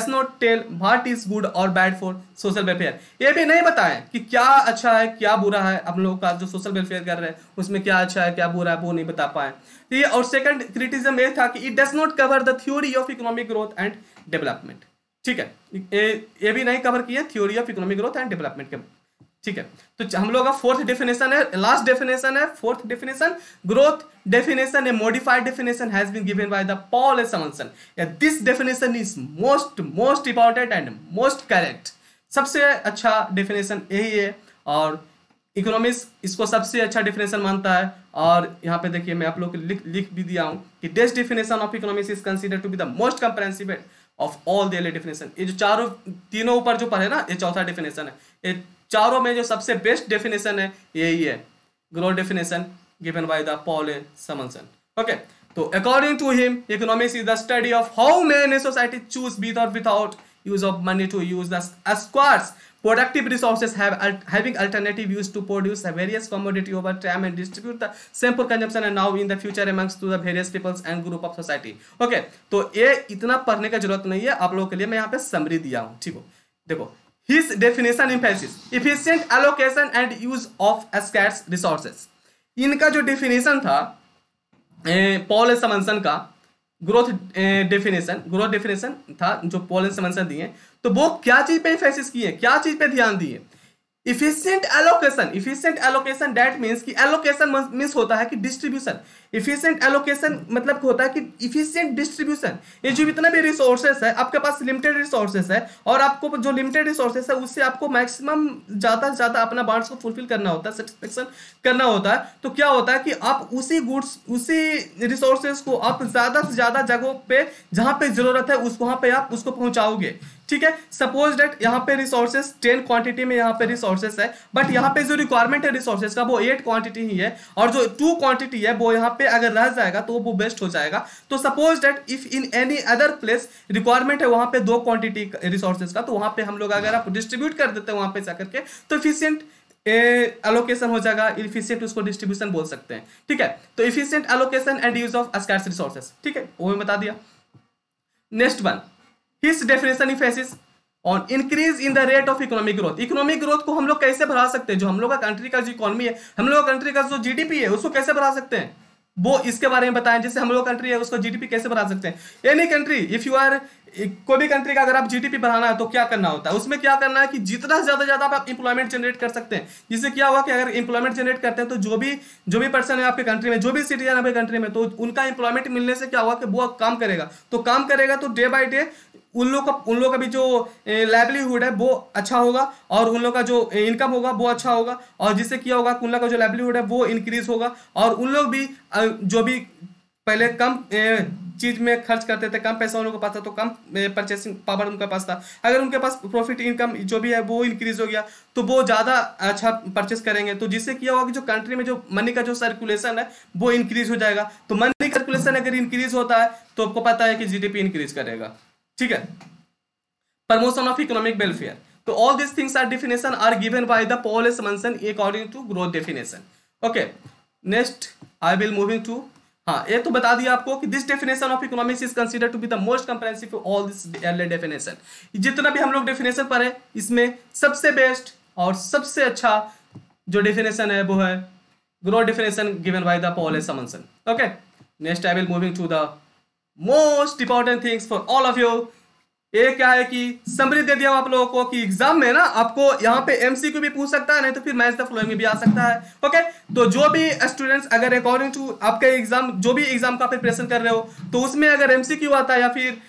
not tell what is good और बैड फॉर सोशल वेलफेयर। ये भी नहीं बताएं कि क्या अच्छा है क्या बुरा है। हम लोग का जो सोशल वेलफेयर कर रहे हैं उसमें क्या अच्छा है क्या बुरा है वो नहीं बता पाए। तो ये और सेकंड क्रिटिसिज्म ये था कि it does not cover the theory of economic growth and development. ठीक है, ये भी नहीं कवर किया, theory of economic growth and development के। ठीक है, तो हम लोग का फोर्थ डेफिनेशन है, लास्ट डेफिनेशन है, fourth definition, growth definition, a modified definition has been given by the Paul S. Samuelson. Yeah, this definition is most important and most correct. सबसे अच्छा डेफिनेशन यही है और इकोनॉमिक्स इसको सबसे अच्छा डेफिनेशन मानता है। और यहाँ पे देखिए मैं आप लोग को लिख भी दिया हूँ कि this definition of economics is considered to be the most comprehensive of all the earlier definition. ये जो चारों तीनों ऊपर जो पढ़े ना, ये चौथा डेफिनेशन है, ये चारों में जो सबसे बेस्ट डेफिनेशन है यही है, growth definition given by the Paul Samuelson. Okay, so according to him, economics is the study of how may a society choose with or without use of money to use the scarce productive resources having alternative use to produce a various commodity over time and distribute the same for consumption and now in the future amongst to the various peoples and group of society. Okay, तो ये इतना पढ़ने का जरूरत नहीं है, आप लोगों के लिए मैं यहाँ पे समरी दिया हूँ। ठीक हो, देखो his definition emphasizes efficient allocation and use of scarce resources. इनका जो डेफिनेशन था पॉल समन्सन का, ग्रोथ डेफिनेशन था जो पॉल समन्सन दिए, तो वो क्या चीज पे एम्फेसिस किए, क्या चीज पे ध्यान दिए, इफिशिएंट एलोकेशन दैट मींस कि एलोकेशन मींस होता है कि डिस्ट्रीब्यूशन, इफिशिएंट एलोकेशन मतलब होता है कि इफिशिएंट डिस्ट्रीब्यूशन। ये जो इतना भी रिसोर्सेस है, आपके पास लिमिटेड रिसोर्सेस है और आपको जो लिमिटेड रिसोर्सेस है उससे आपको मैक्सिमम ज्यादा से ज्यादा अपना वांट्स को फुलफिल करना होता है, सेटिस्फेक्शन करना होता है। तो क्या होता है कि आप उसी गुड्स, उसी रिसोर्सेस को आप ज्यादा से ज्यादा जगहों पे जहां पे जरूरत है वहां पे आप उसको पहुंचाओगे। ठीक है, सपोज दैट यहाँ पे रिसोर्सेस 10 क्वांटिटी में यहाँ पे रिसोर्सेस है, बट यहाँ पे जो रिक्वायरमेंट है रिसोर्सेस का वो 8 क्वांटिटी ही है और जो 2 क्वांटिटी है वो यहाँ पे अगर रह जाएगा तो वो बेस्ट हो जाएगा। तो suppose that if in any other place requirement है वहां पे 2 क्वांटिटी रिसोर्सेस का, तो वहां पे हम लोग अगर आप डिस्ट्रीब्यूट कर देते हैं वहां पे जाकर के तो इफिशिएंट एलोकेशन हो जाएगा, इफिशिएंट उसको डिस्ट्रीब्यूशन बोल सकते हैं। ठीक है, तो efficient allocation and use of scarce resources. ठीक है, वो मैं बता दिया। Next one, His definition emphasis on increase in the rate of economic growth. Economic growth को हम लोग कैसे बढ़ा सकते हैं, जो हम लोग का कंट्री का जो इकोनॉमी है, हम लोग का कंट्री का जो जीडीपी है उसको कैसे बढ़ा सकते हैं, वो इसके बारे में बताएं। जैसे हम लोग कंट्री है उसको जीडीपी कैसे बढ़ा सकते हैं। Any country, if you are, कोई भी कंट्री का अगर आप जीडीपी बढ़ाना है तो क्या करना होता है, उसमें क्या करना है कि जितना ज्यादा आप इंप्लॉयमेंट जनरेट कर सकते हैं। जिससे क्या हुआ कि अगर इंप्लॉयमेंट जनरेट करते हैं तो जो भी पर्सन है आपके कंट्री में, जो भी सिटीजन है आपके कंट्री में, तो उनका इंप्लॉयमेंट मिलने से क्या हुआ कि वो काम करेगा, तो डे बाई डे उन लोग का भी जो लाइवलीहुड है वो अच्छा होगा और उन लोग का जो इनकम होगा वो अच्छा होगा, और जिससे क्या होगा उन लोग का जो लाइवलीहुड है वो इंक्रीज होगा और उन लोग भी जो भी पहले कम चीज में खर्च करते थे, कम पैसा उन लोगों के पास था तो कम परचेसिंग पावर उनके पास था, अगर उनके पास प्रॉफिट इनकम जो भी है वो इंक्रीज हो गया तो वो ज्यादा अच्छा परचेस करेंगे। तो जिससे क्या होगा कि जो कंट्री में जो मनी का जो सर्कुलेशन है वो इंक्रीज हो जाएगा। तो मनी सर्कुलेशन अगर इंक्रीज होता है तो आपको पता है कि जीडीपी इंक्रीज करेगा। ठीक है, प्रमोशन ऑफ इकोनॉमिक वेलफेयर। तो all this things are definition are given by the Paul S Samuelson according to growth definition. Okay, next I will moving to, हाँ ये तो बता दिया आपको कि this definition of economics is considered to be the most comprehensive all this earlier definition. जितना भी हम लोग डेफिनेशन पढ़े इसमें सबसे बेस्ट और सबसे अच्छा जो डेफिनेशन है वो है growth definition given by the Paul S Samuelson. Okay, next I will moving to the most important things for all of you. ये क्या है कि समरी दे दिया आप लोगों को कि एग्जाम में ना आपको यहाँ पे एमसीक्यू भी पूछ सकता है, नहीं तो फिर मैच द फॉलोइंग में भी आ सकता है। ओके, तो जो भी स्टूडेंट्स अगर अकॉर्डिंग टू आपके एग्जाम, जो भी एग्जाम का प्रिपरेशन कर रहे हो तो उसमें अगर एमसीक्यू आता है या फिर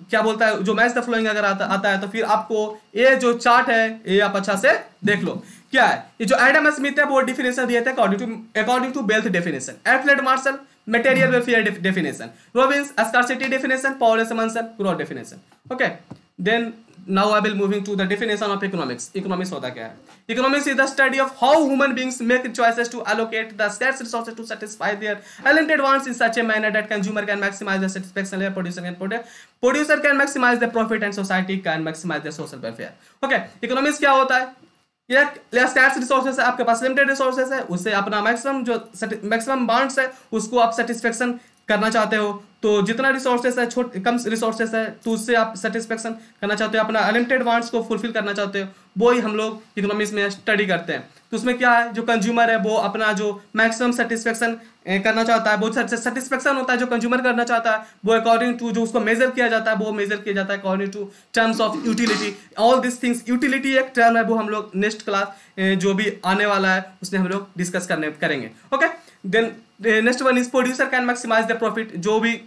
क्या बोलता है जो मैच द फॉलोइंग अगर आता है तो फिर आपको ये जो चार्ट है ये आप अच्छा से देख लो। क्या है ये जो एडम स्मिथ है वो डिफिनेशन दिए थे according to wealth definition, Alfred Marshall material welfare definition, Robbins scarcity definition, Paul Samuelson growth definition. Okay, then now I will moving to the definition of economics. Economics होता क्या है? Economics is the study of how human beings make choices to allocate the scarce resources to satisfy their unlimited wants in such a manner that consumer can maximize the satisfaction and producer can maximize the profit and society can maximize the social welfare. Okay, economics क्या होता है? ये scarce resources है, आपके पास limited resources है, उससे अपना maximum wants है उसको आप सेटिस्फेक्शन करना चाहते हो तो जितना रिसोर्सेस है कम रिसोर्सेस है तो उससे आप सेटिस्फेक्शन करना चाहते हो, अपना अनलिमिटेड वांट्स को फुलफिल करना चाहते हो, वो ही हम लोग इकोनॉमिक्स में स्टडी करते हैं। तो उसमें क्या है, जो कंज्यूमर है वो अपना जो मैक्सिमम सेटिस्फेक्शन करना चाहता है, बहुत सेटिस्फेक्शन होता है जो कंज्यूमर करना चाहता है, वो अकॉर्डिंग टू जो उसको मेजर किया जाता है, वो मेजर किया जाता है according to terms of utility. All this things, utility एक टर्म है, वो हम लोग नेक्स्ट क्लास जो भी आने वाला है उसमें हम लोग डिस्कस करेंगे। Okay, then next one is producer can maximise the profit. जो भी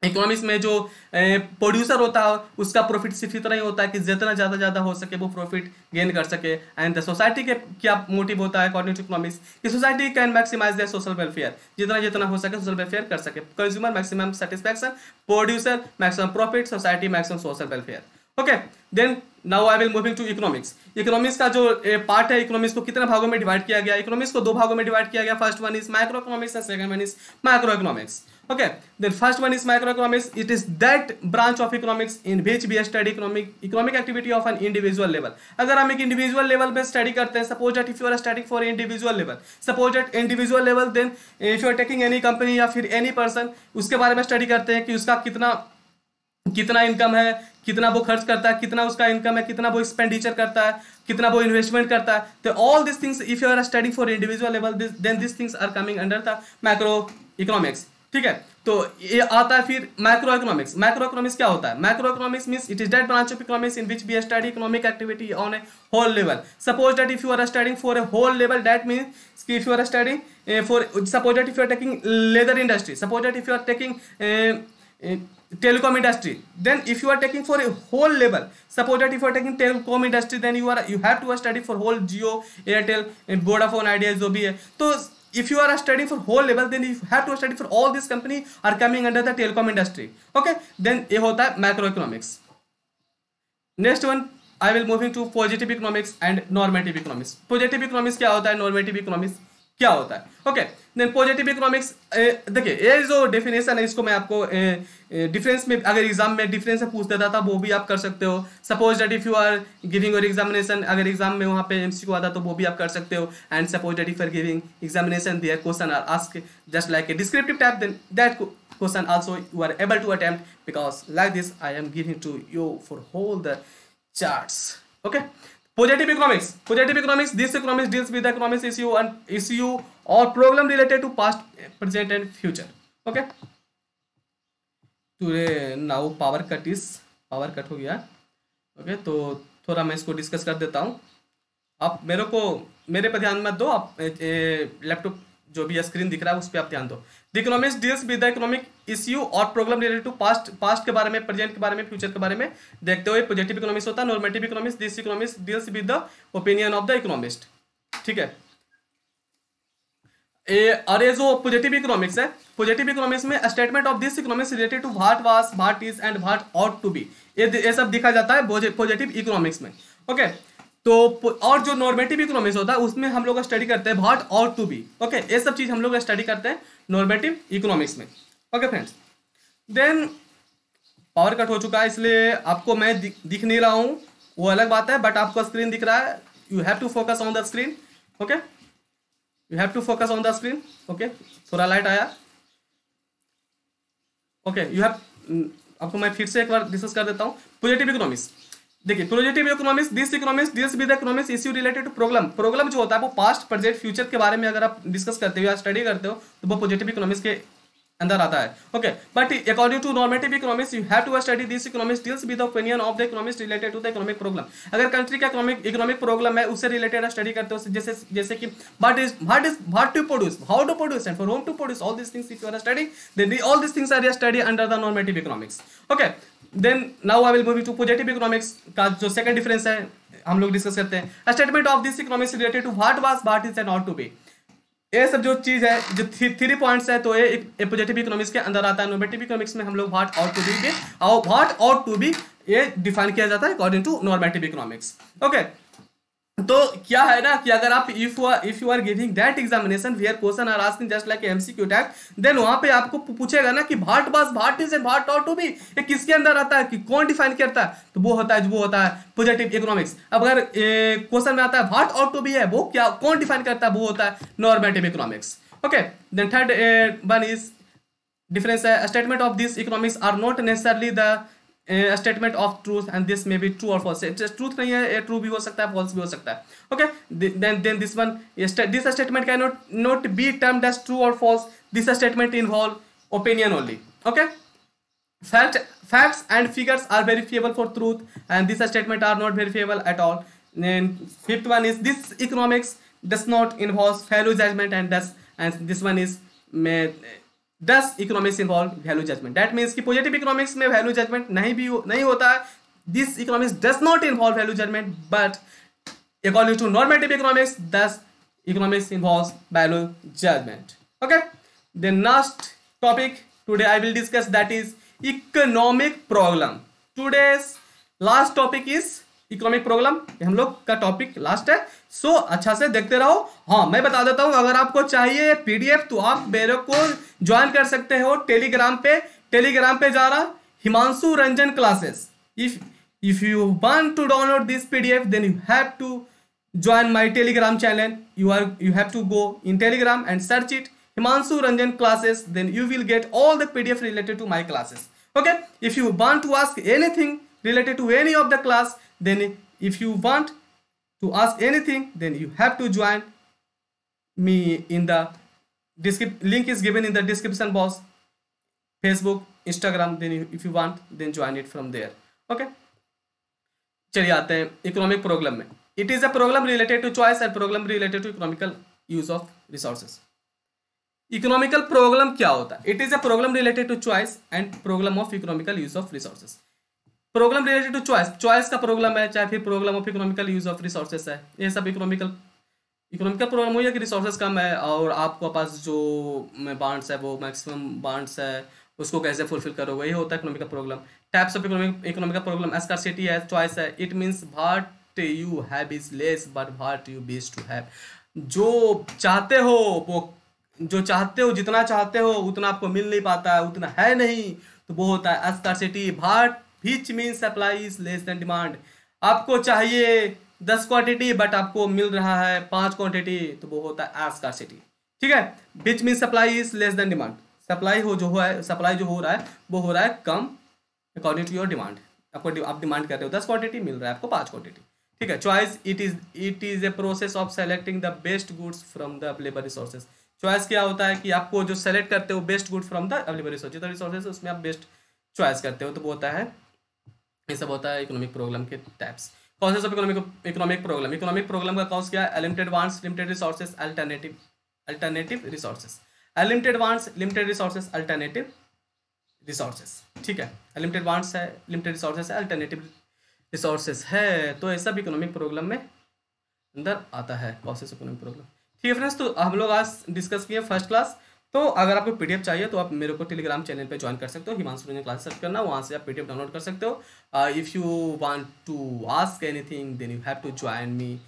इकोनॉमिक्स में जो प्रोड्यूसर होता है उसका प्रॉफिट सिर्फ इतना ही होता है कि जितना ज़्यादा हो सके वो प्रॉफिट गेन कर सके। एंड द सोसाइटी के क्या मोटिव होता है अकॉर्डिंग टू इकोनॉमिक्स कि society can maximise the social welfare, जितना हो सके सोशल वेलफेयर कर सके। Consumer maximum satisfaction, producer maximum profit, society maximum social welfare. Okay, then now I will moving to economics. Economics का जो पार्ट है, economics को कितने भागों में डिवाइड किया गया? इकोनॉमिक्स को दो भागों में डिवाइड किया गया। First one is micro economics and second one is macro economics. Okay, then first one is microeconomics. It is that branch of economics in which we study economic activity of an individual level. अगर हम एक individual level पे study करते हैं, suppose that if you are studying for individual level, suppose that individual level, then if you are taking any company या फिर any person, उसके बारे में study करते हैं कि उसका कितना इनकम है, कितना वो खर्च करता है, कितना उसका इनकम है, कितना वो एक्सपेंडिचर करता है, कितना वो इन्वेस्टमेंट करता है। तो all this things if you are studying for individual level, then this things are coming under the macro economics. ठीक है, तो ये आता है फिर मैक्रो इकोनॉमिक्स। मैक्रो इकोनॉमिक्स क्या होता है? Macro economics means it is that branch of economics in which we study economic activity on a whole level. Suppose that if you are studying for a whole level, that means कि if you are studying for, suppose that if you are taking leather industry, suppose that if you are taking telecom industry, then if you are taking for a whole level, suppose that if you are taking telecom industry, then you have to study for whole Jio, Airtel, Vodafone, Idea जो भी है। तो if you are studying for whole level, then you have to study for all these company are coming under the telecom industry। okay, then ये होता है macro economics। next one I will moving to positive economics and normative economics। positive economics क्या होता है, normative economics क्या होता है? Okay, then positive economics, देखिए ये जो डेफिनेशन है इसको मैं आपको डिफरेंस में, अगर एग्जाम में डिफरेंस से पूछ देता था वो भी आप कर सकते हो। Suppose that if you are giving your examination, अगर एग्जाम में वहाँ पे एमसीक्यू आता तो वो भी आप कर सकते हो। And suppose that if you are giving examination, there question are asked just like a descriptive type, then that question also you are able to attempt, because like this I am giving to you for whole the charts. Okay, positive economics, this economics deals with the economics issue or problem related to past, present and future। okay, today now power cut हो गया। okay, तो थोड़ा मैं इसको discuss कर देता हूँ। आप मेरे पर ध्यान मत दो, आप लैपटॉप जो भी स्क्रीन दिख रहा है उस पर आप ध्यान दो। The economics deals with the economic issue और प्रॉब्लम रिलेटेड टू पास्ट के बारे में, प्रेजेंट के बारे में, फ्यूचर के बारे में देखते हुए पॉजिटिव इकोनॉमिक्स होता है। Normative economics, this economics deals with the opinion of the economist. ठीक है, और ये जो पॉजिटिव इकोनॉमिक्स है, पॉजिटिव इकोनॉमिक्स में statement of this economics related to what was, what is and what ought to be, ये सब दिखा जाता है पॉजिटिव इकोनॉमिक्स में। ओके, तो और जो नॉर्मेटिव इकोनॉमिक्स होता है उसमें हम लोग स्टडी करते हैं what ought to be. Okay, ये सब चीज हम लोग स्टडी करते हैं नॉर्मेटिव इकोनॉमिक्स में। Okay friends, then power cut हो चुका है इसलिए आपको मैं दिख नहीं रहा हूँ, वो अलग बात है, बट आपको स्क्रीन दिख रहा है। You have to focus on the screen. Okay, you have to focus on the screen. Okay, थोड़ा लाइट आया। ओके, यू हैव, आपको मैं फिर से एक बार डिस्कस कर देता हूँ। पॉजिटिव इकोनॉमिक्स, देखिए positive economics, this economics deals with economics issue related to problem जो होता है वो पास्ट, प्रेजेंट, फ्यूचर के बारे में अगर आप डिस्कस करते हो या स्टडी करते हो तो वो पॉजिटिव इकोनॉमिक्स के अंदर आता है। Okay, but according to normative economics you have to study this economics deals with the opinion of the economist related to the economic problem. अगर कंट्री का इकोनॉमिक प्रॉब्लम है उससे रिलेटेड स्टडी करते हो, जैसे कि what to produce, how to produce and for whom to produce, all this things if you are studying, then all this things are study under the normative economics. Okay, then now I will move to positive economics का जो second difference है हम लोग discuss करते हैं। Statement of this economics related to what was, what is and ought to be, ये सब जो चीज है, जो 3 पॉइंट्स है, तो ये पॉजिटिव इकोनॉमिक्स के अंदर आता है। नॉर्मेटिव इकोनॉमिक्स में हम लोग व्हाट ऑट टू बी के, और व्हाट ऑट टू बी ये डिफाइन किया जाता है according to normative economics. Okay, तो क्या है ना कि अगर आप if you are giving that examination where question are asking just like MCQ type, then वहां पे आपको पूछेगा ना कि what was, what is and what ought to be, ये किसके अंदर आता है, कि कौन डिफाइन करता है, तो वो होता है पॉजिटिव इकोनॉमिक्स। अब अगर क्वेश्चन में आता है व्हाट ऑट टू बी है, वो क्या, कौन डिफाइन करता है, वो होता है normative economics. Okay, then third one is difference है, statement of this economics are not necessarily the statement of truth and this may be true और फॉल्स। ट्रूथ नहीं है, ट्रू भी हो सकता है, फॉल्स भी हो सकता है। Okay, then this one, this statement can not be termed as true और false, this statement involve opinion only. Okay, facts and figures are verifiable for truth and this statement are not verifiable at all. And fifth one is this economics does not involve value judgment and this one is does economics involve value judgment? That means कि positive economics में value judgment नहीं होता है. This economics does not involve value judgment, but according to normative economics, thus economics involves value judgment. Okay. The next topic today I will discuss, that is economic problem. Today's last topic is economic problem, हम लोग का topic last है. सो अच्छा से देखते रहो. हाँ, मैं बता देता हूं, अगर आपको चाहिए पीडीएफ तो आप मेरे को ज्वाइन कर सकते हो टेलीग्राम पे. टेलीग्राम पे जा रहा Himanshu Ranjan classes. If you want to download this PDF then you have to join my telegram channel. You have to go in telegram and search it Himanshu Ranjan classes, then you will get all the pdf related to my classes. Okay, if you want to ask anything related to any of the class, then if you want to ask anything, then you have to join me in the link is given in the description box, Facebook, Instagram. Then if you want, then join it from there. Okay, चलिए आते हैं economic problem में. It is a problem related to choice and problem related to economical use of resources. Economical problem क्या होता है? It is a problem related to choice and problem of economical use of resources. Problem related to choice का problem है, चाहे फिर problem of economical use of resources है. ये सब इकोनॉमिकल प्रॉब्लम हुई है कि रिसोर्सेज कम है और आपके पास जो बांड्स है वो मैक्सिमम बांड्स है, उसको कैसे फुलफिल करोगे, ये होता है economical problem. Types of economical problem, scarcity है, चॉइस है. It means what you have is less but what you wish to have. जो चाहते हो जितना चाहते हो उतना आपको मिल नहीं पाता है, उतना है नहीं, तो वो होता है scarcity. Which means supply is less then demand. आपको चाहिए 10 क्वांटिटी बट आपको मिल रहा है 5 क्वांटिटी, तो वो होता है स्कार्सिटी. ठीक है. Which means supply is less then demand. Supply जो हो रहा है वो हो रहा है कम अकॉर्डिंग टू योर डिमांड. आप डिमांड कर रहे हो 10 क्वांटिटी, मिल रहा है आपको 5 क्वांटिटी. ठीक है. Choice it is a process of selecting the best goods from the available resources. Choice क्या होता है कि आपको जो सेलेक्ट करते हो best good from the available resources, उसमें आप बेस्ट चॉइस करते हो, तो वो होता है, ये सब होता है इकोनॉमिक प्रॉब्लम के types. Causes of economic problem. Economic problem का कॉज क्या है? Limited wants, limited resources, alternative resources. Limited wants, limited resources, alternative resources. ठीक है. लिमिटेड वांट्स है, लिमिटेड रिसोर्सेज है, अल्टरनेटिव रिसोर्सेज है, तो ये सब इकोनॉमिक प्रॉब्लम में अंदर आता है, कॉजेस ऑफ इकोनॉमिक प्रॉब्लम. ठीक है फ्रेंड्स, तो हम लोग आज डिस्कस किए फर्स्ट क्लास. तो अगर आपको पीडीएफ चाहिए तो आप मेरे को टेलीग्राम चैनल पे ज्वाइन कर सकते हो. हिमांशु रंजन क्लास सर्च करना, वहाँ से आप पीडीएफ डाउनलोड कर सकते हो. If you want to ask anything then you have to join me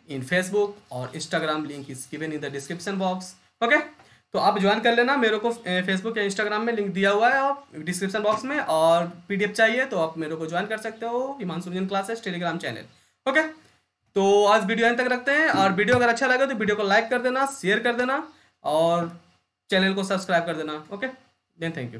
in Facebook और Instagram. Link is given in the description box. Okay, तो आप ज्वाइन कर लेना. मेरे को फेसबुक या इंस्टाग्राम में लिंक दिया हुआ है और डिस्क्रिप्शन बॉक्स में. और पीडीएफ चाहिए तो आप मेरे को ज्वाइन कर सकते हो Himanshu Ranjan classes Telegram channel. Okay, तो आज वीडियो अंत तक रखते हैं. और वीडियो अगर अच्छा लगे तो वीडियो को लाइक कर देना, शेयर कर देना और चैनल को सब्सक्राइब कर देना. Okay, then thank you.